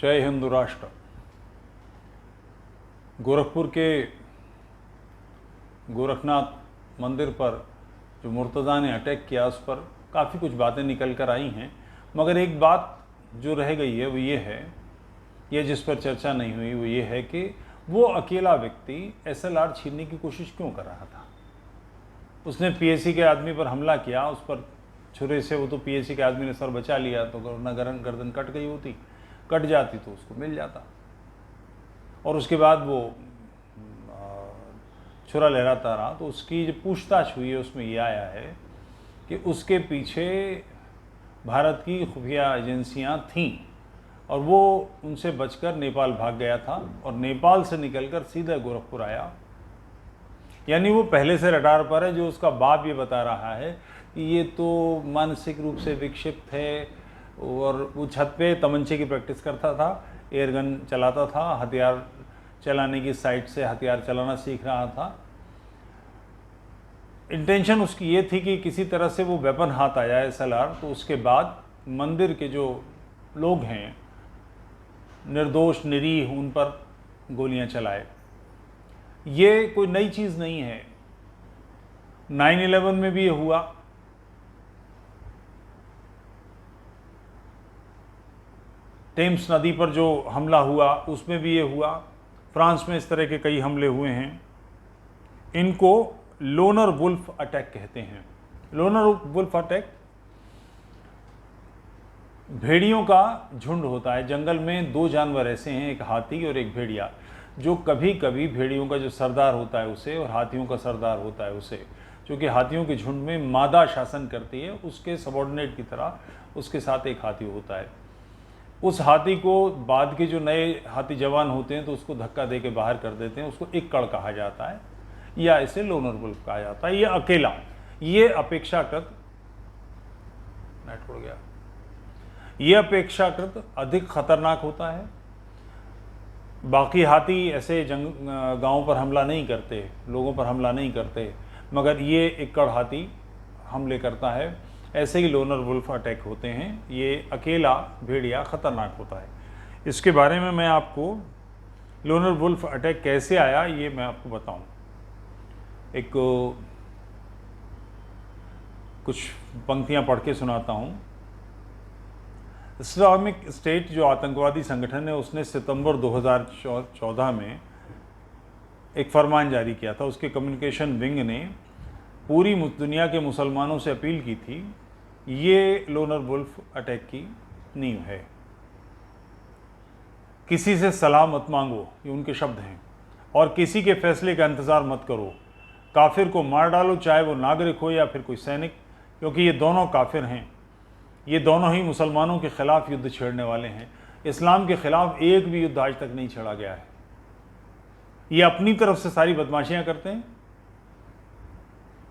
जय हिंद राष्ट्र। गोरखपुर के गोरखनाथ मंदिर पर जो मुर्तज़ा ने अटैक किया उस पर काफ़ी कुछ बातें निकल कर आई हैं, मगर एक बात जो रह गई है वो ये है, ये जिस पर चर्चा नहीं हुई वो ये है कि वो अकेला व्यक्ति SLR छीनने की कोशिश क्यों कर रहा था। उसने PAC के आदमी पर हमला किया, उस पर छुरे से वो तो PAC के आदमी ने सर बचा लिया, तो गर्दन कट गई होती, कट जाती तो उसको मिल जाता। और उसके बाद वो छुरा लहराता रहा। तो उसकी जो पूछताछ हुई है उसमें यह आया है कि उसके पीछे भारत की खुफिया एजेंसियां थीं और वो उनसे बचकर नेपाल भाग गया था और नेपाल से निकलकर सीधा गोरखपुर आया। यानी वो पहले से रडार पर है। जो उसका बाप ये बता रहा है कि ये तो मानसिक रूप से विक्षिप्त है और वो छत पे तमंचे की प्रैक्टिस करता था, एयरगन चलाता था, हथियार चलाने की साइट से हथियार चलाना सीख रहा था। इंटेंशन उसकी ये थी कि किसी तरह से वो वेपन हाथ आ जाए SLR, तो उसके बाद मंदिर के जो लोग हैं निर्दोष निरीह उन पर गोलियां चलाए। ये कोई नई चीज़ नहीं है। 9/11 में भी ये हुआ। टेम्स नदी पर जो हमला हुआ उसमें भी ये हुआ। फ्रांस में इस तरह के कई हमले हुए हैं। इनको लोनर वुल्फ अटैक कहते हैं। लोनर वुल्फ अटैक भेड़ियों का झुंड होता है। जंगल में दो जानवर ऐसे हैं, एक हाथी और एक भेड़िया, जो कभी कभी भेड़ियों का जो सरदार होता है उसे और हाथियों का सरदार होता है उसे, क्योंकि हाथियों के झुंड में मादा शासन करती है, उसके सबॉर्डिनेट की तरह उसके साथ एक हाथी होता है। उस हाथी को बाद के जो नए हाथी जवान होते हैं तो उसको धक्का दे के बाहर कर देते हैं। उसको इक्कड़ कहा जाता है या इसे लोनर वुल्फ कहा जाता है। ये अकेला, ये अपेक्षाकृत नेट उड़ गया, ये अपेक्षाकृत अधिक खतरनाक होता है। बाकी हाथी ऐसे गांवों पर हमला नहीं करते, लोगों पर हमला नहीं करते, मगर ये इक्कड़ हाथी हमले करता है। ऐसे ही लोनर वुल्फ अटैक होते हैं। ये अकेला भेड़िया खतरनाक होता है। इसके बारे में मैं आपको लोनर वुल्फ अटैक कैसे आया ये मैं आपको बताऊं। एक कुछ पंक्तियां पढ़ के सुनाता हूं। इस्लामिक स्टेट जो आतंकवादी संगठन है उसने सितंबर 2014 में एक फरमान जारी किया था। उसके कम्युनिकेशन विंग ने पूरी दुनिया के मुसलमानों से अपील की थी, ये लोनर वुल्फ अटैक की नींव है। किसी से सलाह मत मांगो, ये उनके शब्द हैं, और किसी के फैसले का इंतज़ार मत करो। काफिर को मार डालो, चाहे वो नागरिक हो या फिर कोई सैनिक, क्योंकि ये दोनों काफिर हैं। ये दोनों ही मुसलमानों के खिलाफ युद्ध छेड़ने वाले हैं। इस्लाम के खिलाफ एक भी युद्ध आज तक नहीं छेड़ा गया है। ये अपनी तरफ से सारी बदमाशियां करते हैं।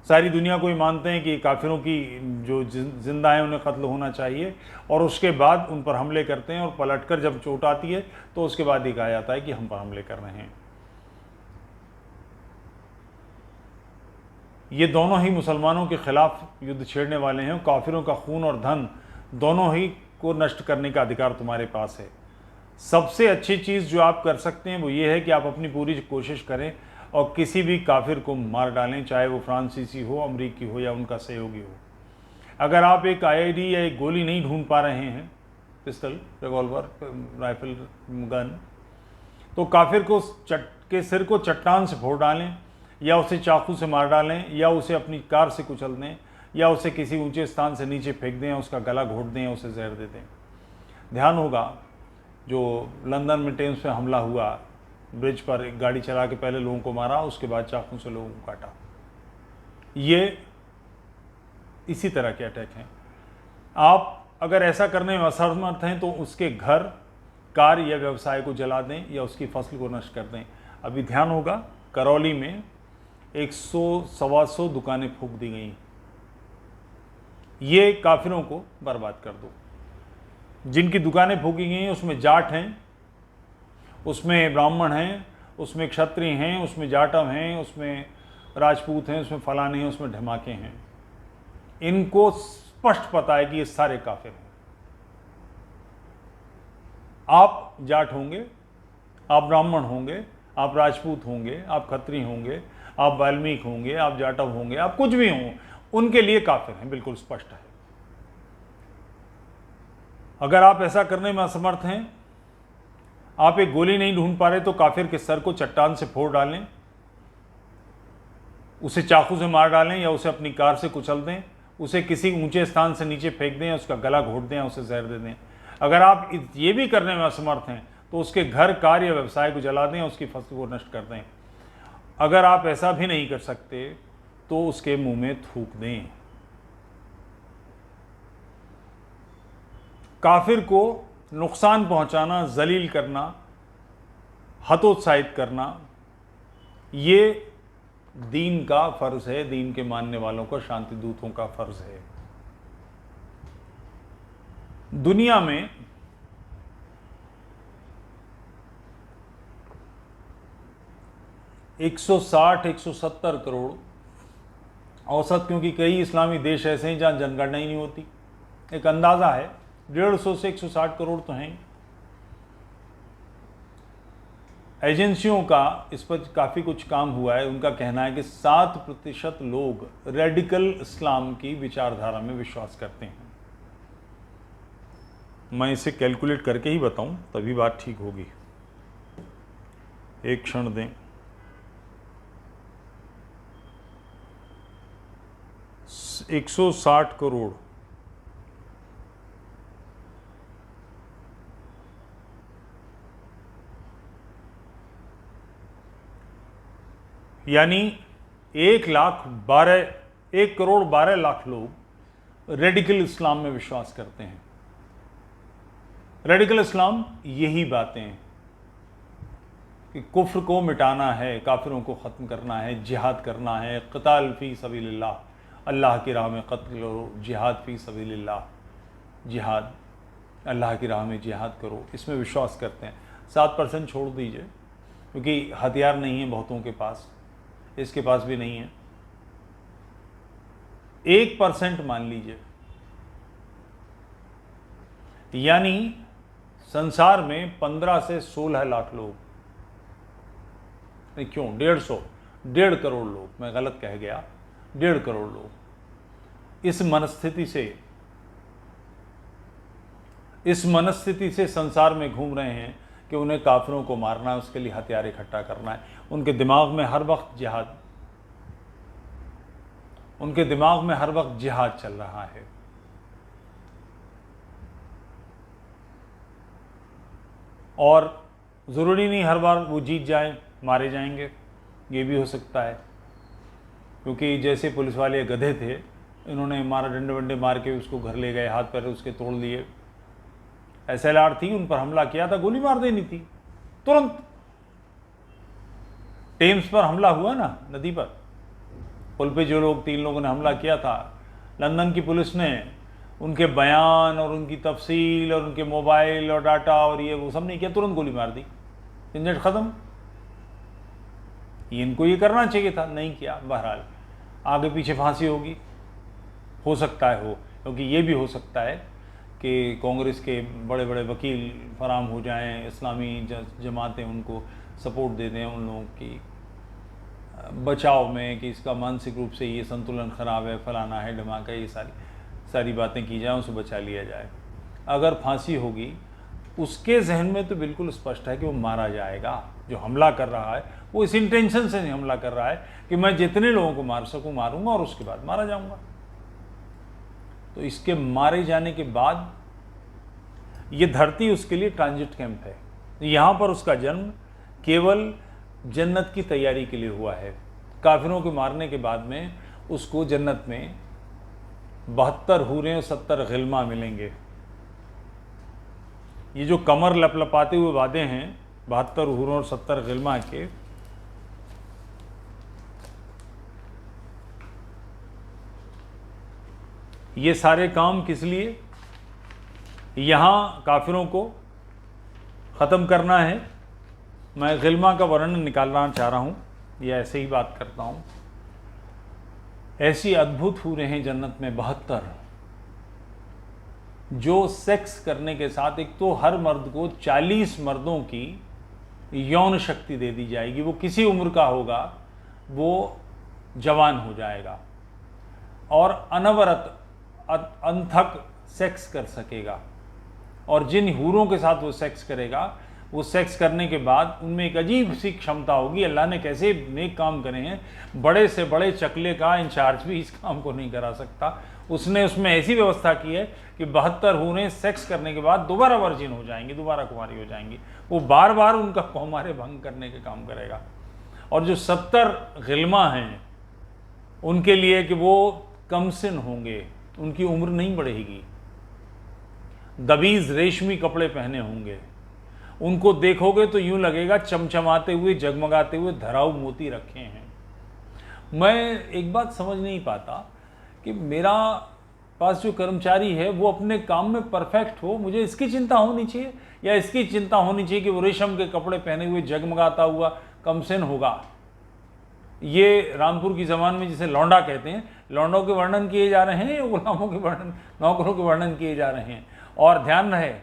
सारी दुनिया को ही मानते हैं कि काफिरों की जो जिंदा हैं उन्हें कत्ल होना चाहिए, और उसके बाद उन पर हमले करते हैं, और पलटकर जब चोट आती है तो उसके बाद ही कहा जाता है कि हम पर हमले कर रहे हैं। ये दोनों ही मुसलमानों के खिलाफ युद्ध छेड़ने वाले हैं। काफिरों का खून और धन दोनों ही को नष्ट करने का अधिकार तुम्हारे पास है। सबसे अच्छी चीज़ जो आप कर सकते हैं वो ये है कि आप अपनी पूरी कोशिश करें और किसी भी काफिर को मार डालें, चाहे वो फ्रांसीसी हो, अमरीकी हो या उनका सहयोगी हो। अगर आप एक IED या एक गोली नहीं ढूंढ पा रहे हैं, पिस्टल, रिवॉल्वर, राइफल, गन, तो काफिर को के सिर को चट्टान से फोड़ डालें, या उसे चाकू से मार डालें, या उसे अपनी कार से कुचल दें, या उसे किसी ऊंचे स्थान से नीचे फेंक दें, उसका गला घोट दें, या उसे जहर दे दें। ध्यान होगा जो लंदन में टेम्स में हमला हुआ, ब्रिज पर एक गाड़ी चला के पहले लोगों को मारा, उसके बाद चाकू से लोगों को काटा। ये इसी तरह के अटैक हैं। आप अगर ऐसा करने में असमर्थ हैं तो उसके घर, कार या व्यवसाय को जला दें या उसकी फसल को नष्ट कर दें। अभी ध्यान होगा, करौली में 100-125 दुकानें फूंक दी गई। ये काफिरों को बर्बाद कर दो। जिनकी दुकानें फूंकी गई हैं उसमें जाट हैं, उसमें ब्राह्मण हैं, उसमें क्षत्रिय हैं, उसमें जाटव हैं, उसमें राजपूत हैं, उसमें फलाने हैं, उसमें ढमाके हैं। इनको स्पष्ट पता है कि ये सारे काफिर हैं। आप जाट होंगे, आप ब्राह्मण होंगे, आप राजपूत होंगे, आप खत्री होंगे, आप वाल्मीकि होंगे, आप जाटव होंगे, आप कुछ भी हों, उनके लिए काफिर हैं, बिल्कुल स्पष्ट है। अगर आप ऐसा करने में असमर्थ हैं, आप एक गोली नहीं ढूंढ पा रहे, तो काफिर के सर को चट्टान से फोड़ डालें, उसे चाकू से मार डालें, या उसे अपनी कार से कुचल दें, उसे किसी ऊंचे स्थान से नीचे फेंक दें, उसका गला घोट दें, उसे जहर दे दें। अगर आप ये भी करने में असमर्थ हैं तो उसके घर, कार या व्यवसाय को जला दें, उसकी फसल को नष्ट कर दें। अगर आप ऐसा भी नहीं कर सकते तो उसके मुंह में थूक दें। काफिर को नुकसान पहुंचाना, जलील करना, हतोत्साहित करना, ये दीन का फर्ज है, दीन के मानने वालों का, शांति दूतों का फर्ज है। दुनिया में $160-170 करोड़ औसत, क्योंकि कई इस्लामी देश ऐसे हैं जहां जनगणना ही नहीं होती, एक अंदाजा है 150 से 160 करोड़ तो हैं। एजेंसियों का इस पर काफ़ी कुछ काम हुआ है। उनका कहना है कि 7% लोग रेडिकल इस्लाम की विचारधारा में विश्वास करते हैं। मैं इसे कैलकुलेट करके ही बताऊं, तभी बात ठीक होगी। एक क्षण दें। 160 करोड़ यानी 1,12,00,000 लोग रेडिकल इस्लाम में विश्वास करते हैं। रेडिकल इस्लाम यही बातें हैं कि कुफ्र को मिटाना है, काफिरों को ख़त्म करना है, जिहाद करना है, क़िताल फ़ी सबीलिल्लाह, अल्लाह की राह में क़त्ल करो, जिहाद फ़ी सबीलिल्लाह, जिहाद, अल्लाह की राह में जिहाद करो, इसमें विश्वास करते हैं। 7% छोड़ दीजिए, क्योंकि हथियार नहीं है बहुतों के पास, इसके पास भी नहीं है। 1% मान लीजिए, यानी संसार में 15 से 16 लाख लोग, नहीं क्यों 1.5 करोड़ लोग, मैं गलत कह गया, 1.5 करोड़ लोग इस मनस्थिति से संसार में घूम रहे हैं कि उन्हें काफिरों को मारना है, उसके लिए हथियार इकट्ठा करना है। उनके दिमाग में हर वक्त जिहाद चल रहा है। और ज़रूरी नहीं हर बार वो जीत जाए, मारे जाएंगे, ये भी हो सकता है। क्योंकि जैसे पुलिस वाले गधे थे, इन्होंने मारा, डंडे वंडे मार के उसको घर ले गए, हाथ पैर उसके तोड़ लिए। SLR थी, उन पर हमला किया था, गोली मार देनी थी तुरंत। टेम्स पर हमला हुआ ना, नदी पर, पुल पे जो लोग 3 लोगों ने हमला किया था, लंदन की पुलिस ने उनके बयान और उनकी तफसील और उनके मोबाइल और डाटा और ये वो सब नहीं किया, तुरंत गोली मार दी, झंझट ख़त्म। इनको ये करना चाहिए था, नहीं किया। बहरहाल आगे पीछे फांसी होगी, हो सकता है हो, क्योंकि ये भी हो सकता है कि कांग्रेस के बड़े बड़े वकील फराम हो जाएं, इस्लामी जमातें उनको सपोर्ट दे दें उन लोगों की बचाव में, कि इसका मानसिक रूप से ये संतुलन ख़राब है, फलाना है, ढमाका, ये सारी बातें की जाएं, उसे बचा लिया जाए। अगर फांसी होगी, उसके जहन में तो बिल्कुल स्पष्ट है कि वो मारा जाएगा। जो हमला कर रहा है वो इस इंटेंशन से नहीं हमला कर रहा है कि मैं जितने लोगों को मार सकूं मारूंगा और उसके बाद मारा जाऊंगा। तो इसके मारे जाने के बाद ये धरती उसके लिए ट्रांजिट कैंप है। यहाँ पर उसका जन्म केवल जन्नत की तैयारी के लिए हुआ है। काफिरों के मारने के बाद में उसको जन्नत में 72 हूरें और 70 गिल्मा मिलेंगे। ये जो कमर लपलपाते हुए वादे हैं 72 हूरों और 70 गिल्मा के, ये सारे काम किस लिए? यहाँ काफिरों को ख़त्म करना है। मैं गिल्मा का वर्णन निकालना चाह रहा हूँ, या ऐसे ही बात करता हूँ। ऐसी अद्भुत हूरें हैं जन्नत में 72, जो सेक्स करने के साथ एक तो हर मर्द को 40 मर्दों की यौन शक्ति दे दी जाएगी। वो किसी उम्र का होगा, वो जवान हो जाएगा और अनवरत अनथक सेक्स कर सकेगा। और जिन हूरों के साथ वो सेक्स करेगा, वो सेक्स करने के बाद उनमें एक अजीब सी क्षमता होगी। अल्लाह ने कैसे नेक काम करे हैं, बड़े से बड़े चकले का इंचार्ज भी इस काम को नहीं करा सकता। उसने उसमें ऐसी व्यवस्था की है कि 72 हूरें सेक्स करने के बाद दोबारा वर्जिन हो जाएंगी, दोबारा कुंवारी हो जाएंगी। वो बार बार उनका कौमारे भंग करने के काम करेगा। और जो 70 गिल्मा हैं उनके लिए कि वो कमसिन होंगे, उनकी उम्र नहीं बढ़ेगी, दबीज रेशमी कपड़े पहने होंगे, उनको देखोगे तो यूं लगेगा चमचमाते हुए जगमगाते हुए धराऊ मोती रखे हैं। मैं एक बात समझ नहीं पाता कि मेरा पास जो कर्मचारी है वो अपने काम में परफेक्ट हो, मुझे इसकी चिंता होनी चाहिए या इसकी चिंता होनी चाहिए कि वो रेशम के कपड़े पहने हुए जगमगाता हुआ कमसिन होगा। ये रामपुर की ज़बान में जिसे लौंडा कहते हैं, लौंडों के वर्णन किए जा रहे हैं या गुलामों के वर्णन, नौकरों के वर्णन किए जा रहे हैं। और ध्यान रहे,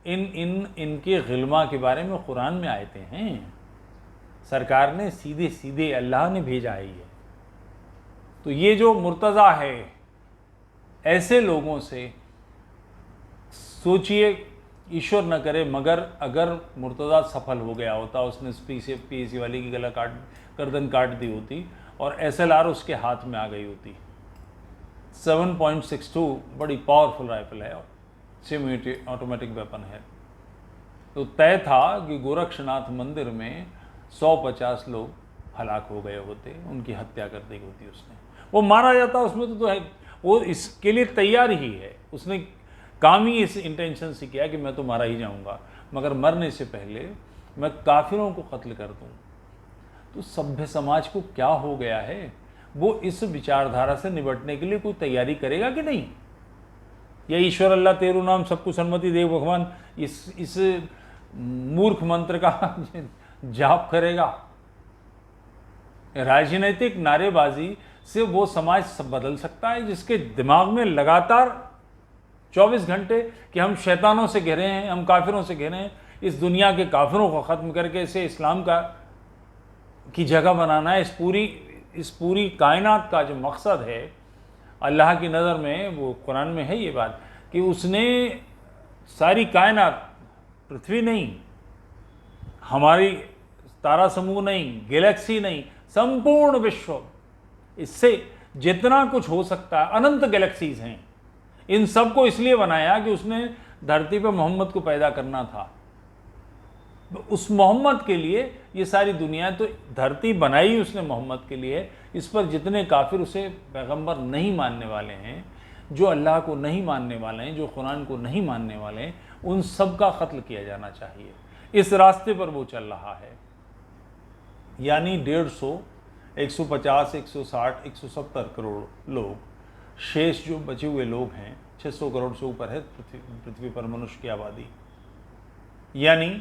इनके गिल्मा के बारे में कुरान में आयते हैं, सरकार ने सीधे सीधे अल्लाह ने भेजा है ये। तो ये जो मुर्तज़ा है, ऐसे लोगों से सोचिए, ईश्वर न करे मगर अगर मुर्तज़ा सफल हो गया होता, उसने पीएसी वाली की गर्दन काट दी होती और SLR उसके हाथ में आ गई होती। 7.62 बड़ी पावरफुल राइफल है, सेमी ऑटोमेटिक वेपन है। तो तय था कि गोरक्षनाथ मंदिर में 150 लोग हलाक हो गए होते, उनकी हत्या कर दी होती उसने। वो मारा जाता, उसमें तो है, वो इसके लिए तैयार ही है। उसने काम ही इस इंटेंशन से किया कि मैं तो मारा ही जाऊंगा, मगर मरने से पहले मैं काफिरों को कत्ल कर दूं। तो सभ्य समाज को क्या हो गया है, वो इस विचारधारा से निपटने के लिए कोई तैयारी करेगा कि नहीं? या ईश्वर अल्लाह तेरू नाम सबको सन्मति देव भगवान इस मूर्ख मंत्र का जाप करेगा? राजनीतिक नारेबाजी से वो समाज सब बदल सकता है जिसके दिमाग में लगातार 24 घंटे कि हम शैतानों से घिरे हैं, हम काफिरों से घिरे हैं, इस दुनिया के काफिरों को ख़त्म करके इसे इस्लाम की जगह बनाना है। इस पूरी कायनात का जो मकसद है अल्लाह की नज़र में, वो कुरान में है ये बात कि उसने सारी कायनात, पृथ्वी नहीं, हमारी तारा समूह नहीं, गैलेक्सी नहीं, संपूर्ण विश्व, इससे जितना कुछ हो सकता है, अनंत गैलेक्सीज हैं, इन सब को इसलिए बनाया कि उसने धरती पर मोहम्मद को पैदा करना था। उस मोहम्मद के लिए ये सारी दुनिया, तो धरती बनाई उसने मोहम्मद के लिए। इस पर जितने काफिर उसे पैगंबर नहीं मानने वाले हैं, जो अल्लाह को नहीं मानने वाले हैं, जो कुरान को नहीं मानने वाले हैं, उन सब का कत्ल किया जाना चाहिए। इस रास्ते पर वो चल रहा है। यानी 150, 150, 160, 170 करोड़ लोग, शेष जो बचे हुए लोग हैं, 600 करोड़ से ऊपर है पृथ्वी पर मनुष्य की आबादी, यानी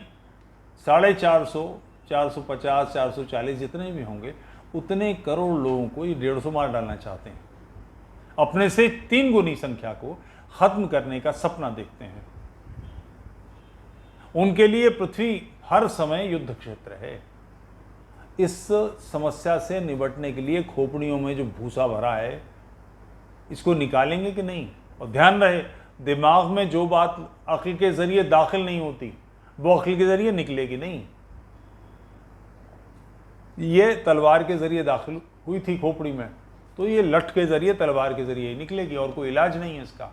450, 450, 440 जितने भी होंगे, उतने करोड़ लोगों को ये 150 मार डालना चाहते हैं। अपने से 3 गुनी संख्या को खत्म करने का सपना देखते हैं। उनके लिए पृथ्वी हर समय युद्ध क्षेत्र है। इस समस्या से निपटने के लिए खोपड़ियों में जो भूसा भरा है, इसको निकालेंगे कि नहीं? और ध्यान रहे, दिमाग में जो बात अक्ल के जरिए दाखिल नहीं होती, वो अक्ल के जरिए निकलेगी नहीं। ये तलवार के जरिए दाखिल हुई थी खोपड़ी में, तो ये लठ के जरिए, तलवार के जरिए ही निकलेगी, और कोई इलाज नहीं है इसका।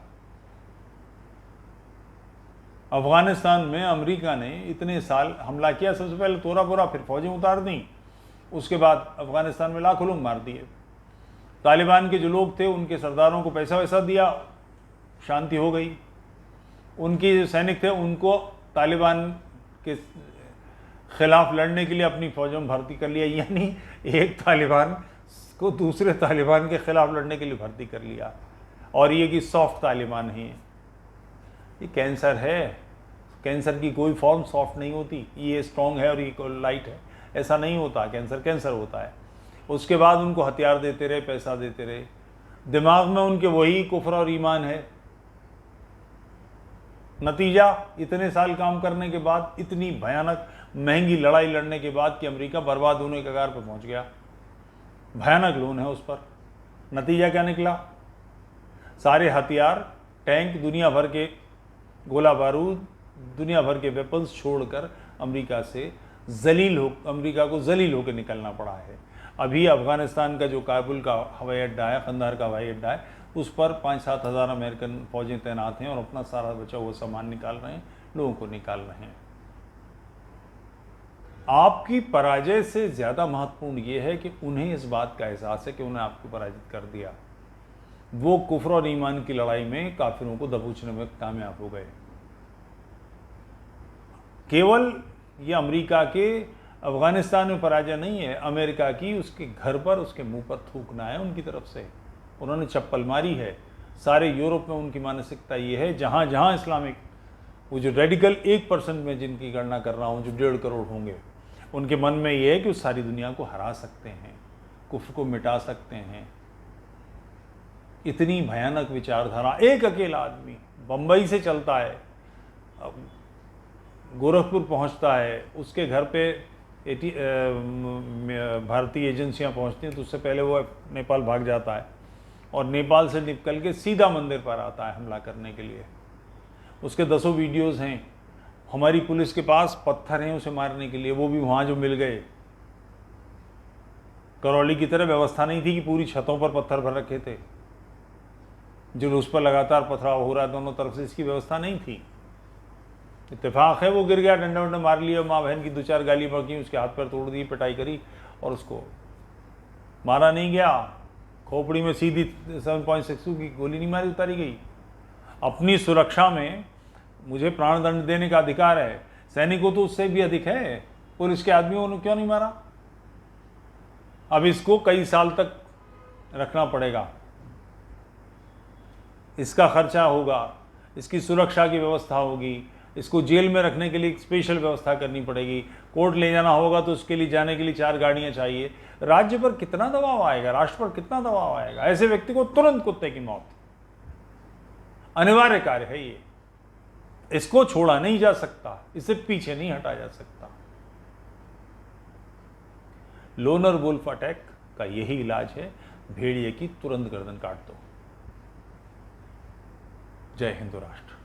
अफगानिस्तान में अमेरिका ने इतने साल हमला किया, सबसे पहले तोरा बोरा, फिर फौजें उतार दी, उसके बाद अफगानिस्तान में लाखों लोग मार दिए। तालिबान के जो लोग थे उनके सरदारों को पैसा वैसा दिया, शांति हो गई। उनके जो सैनिक थे उनको तालिबान के खिलाफ लड़ने के लिए अपनी फौजों में भर्ती कर लिया, यानी एक तालिबान को दूसरे तालिबान के खिलाफ लड़ने के लिए भर्ती कर लिया। और ये कि सॉफ्ट तालिबान है, ये कैंसर है। कैंसर की कोई फॉर्म सॉफ्ट नहीं होती, ये स्ट्रॉन्ग है और ये लाइट है, ऐसा नहीं होता। कैंसर कैंसर होता है। उसके बाद उनको हथियार देते रहे, पैसा देते रहे, दिमाग में उनके वही कुफ्र और ईमान है। नतीजा, इतने साल काम करने के बाद, इतनी भयानक महंगी लड़ाई लड़ने के बाद कि अमेरिका बर्बाद होने के कगार पर पहुंच गया। भयानक लोन है उस पर। नतीजा क्या निकला? सारे हथियार, टैंक, दुनिया भर के गोला बारूद, दुनिया भर के वेपन्स छोड़कर अमेरिका को जलील होकर निकलना पड़ा है। अभी अफगानिस्तान का जो काबुल का हवाई अड्डा है, कंधार का हवाई अड्डा है, उस पर 5-7 हज़ार अमेरिकन फौजें तैनात हैं और अपना सारा बचा हुआ सामान निकाल रहे हैं, लोगों को निकाल रहे हैं। आपकी पराजय से ज़्यादा महत्वपूर्ण ये है कि उन्हें इस बात का एहसास है कि उन्हें आपको पराजित कर दिया। वो कुफ्र और ईमान की लड़ाई में काफिरों को दबोचने में कामयाब हो गए। केवल ये अमेरिका के अफगानिस्तान में पराजय नहीं है, अमेरिका की उसके घर पर, उसके मुंह पर थूकना है उनकी तरफ से। उन्होंने चप्पल मारी है। सारे यूरोप में उनकी मानसिकता ये है, जहाँ जहाँ इस्लामिक, वो जो रेडिकल 1% में जिनकी गणना कर रहा हूँ, जो 1.5 करोड़ होंगे, उनके मन में ये है कि वो सारी दुनिया को हरा सकते हैं, कुफ्र को मिटा सकते हैं। इतनी भयानक विचारधारा। एक अकेला आदमी बंबई से चलता है, गोरखपुर पहुंचता है, उसके घर पे भारतीय एजेंसियां पहुंचती हैं, तो उससे पहले वो नेपाल भाग जाता है और नेपाल से निकल के सीधा मंदिर पर आता है हमला करने के लिए। उसके 10 वीडियोज़ हैं। हमारी पुलिस के पास पत्थर हैं उसे मारने के लिए, वो भी वहाँ जो मिल गए। करौली की तरह व्यवस्था नहीं थी कि पूरी छतों पर पत्थर भर रखे थे, जो उस पर लगातार पथराव हो रहा है दोनों तरफ से, इसकी व्यवस्था नहीं थी। इत्तेफाक है वो गिर गया, डंडे वंडे मार लिए, माँ बहन की 2-4 गाली बकी, उसके हाथ पैर तोड़ दिए, पिटाई करी और उसको मारा नहीं गया। खोपड़ी में सीधी 7.62 की गोली नहीं मारी, उतारी गई। अपनी सुरक्षा में मुझे प्राण दंड देने का अधिकार है, सैनिकों तो उससे भी अधिक है। पुलिस के आदमियों ने क्यों नहीं मारा? अब इसको कई साल तक रखना पड़ेगा, इसका खर्चा होगा, इसकी सुरक्षा की व्यवस्था होगी, इसको जेल में रखने के लिए एक स्पेशल व्यवस्था करनी पड़ेगी, कोर्ट ले जाना होगा तो उसके लिए जाने के लिए 4 गाड़ियां चाहिए। राज्य पर कितना दबाव आएगा, राष्ट्र पर कितना दबाव आएगा? ऐसे व्यक्ति को तुरंत कुत्ते की मौत, अनिवार्य कार्य है ये। इसको छोड़ा नहीं जा सकता, इसे पीछे नहीं हटा जा सकता। लोनर वुल्फ अटैक का यही इलाज है, भेड़िए की तुरंत गर्दन काट दो। जय हिंद राष्ट्र।